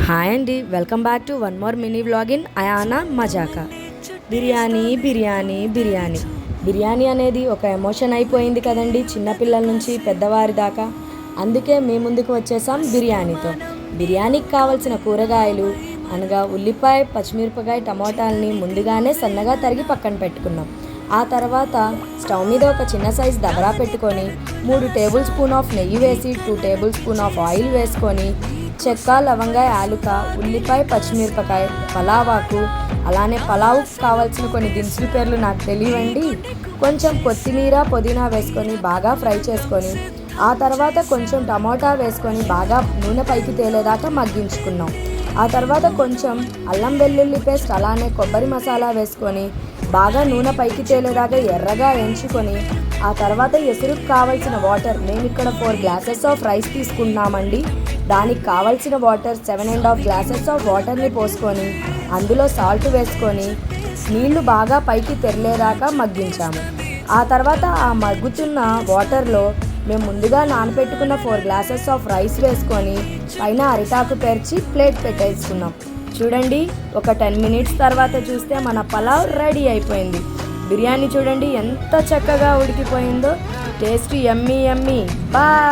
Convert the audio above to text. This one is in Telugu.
హాయ్ అండి, welcome back to one more mini vlog in Ayana Mazaka. Biryani biryani biryani biryani అనేది ఒక ఎమోషన్ అయిపోయింది కదండి, చిన్నపిల్లల నుంచి పెద్దవారి దాకా. అందుకే మేము ముందుకు వచ్చేసాం బిర్యానీతో. బిర్యానీకి కావాల్సిన కూరగాయలు అనగా ఉల్లిపాయ, పచ్చిమిరపకాయ, టమోటాలని ముందుగానే సన్నగా తరిగి పక్కన పెట్టుకున్నాం. ఆ తర్వాత స్టవ్ మీద ఒక చిన్న సైజ్ దబరా పెట్టుకొని 3 టేబుల్ స్పూన్ ఆఫ్ నెయ్యి వేసి 2 టేబుల్ స్పూన్ ఆఫ్ ఆయిల్ వేసుకొని చెక్క, లవంగా, యాలుక, ఉల్లిపాయ, పచ్చిమిరపకాయ, పలావాకు, అలానే పలావుకి కావాల్సిన కొన్ని దినుసుల పేర్లు నాకు తెలియవండి, కొంచెం కొత్తిమీర, పుదీనా వేసుకొని బాగా ఫ్రై చేసుకొని ఆ తర్వాత కొంచెం టమోటా వేసుకొని బాగా నూనె పైకి తేలేదాకా మగ్గించుకున్నాం. ఆ తర్వాత కొంచెం అల్లం వెల్లుల్లి పేస్ట్, అలానే కొబ్బరి మసాలా వేసుకొని బాగా నూనె పైకి తేలేదాకా ఎర్రగా ఎంచుకొని ఆ తర్వాత ఎసురుకు కావాల్సిన వాటర్, మేము ఇక్కడ 4 గ్లాసెస్ ఆఫ్ రైస్ తీసుకుంటున్నామండి. దానికి కావాల్సిన వాటర్ 7.5 గ్లాసెస్ ఆఫ్ వాటర్ని పోసుకొని అందులో సాల్ట్ వేసుకొని నీళ్లు బాగా పైకి తెరలేదాకా మగ్గించాము. ఆ తర్వాత ఆ మగ్గుతున్న వాటర్లో మేము ముందుగా నానబెట్టుకున్న 4 గ్లాసెస్ ఆఫ్ రైస్ వేసుకొని పైన అరిటాకు పెరిచి ప్లేట్ పెట్టేసుకున్నాం. చూడండి, ఒక 10 మినిట్స్ తర్వాత చూస్తే మన పలావ్ రెడీ అయిపోయింది. బిర్యానీ చూడండి ఎంత చక్కగా ఉడికిపోయిందో. టేస్ట్ యమ్మీ యమ్మీ. బాయ్.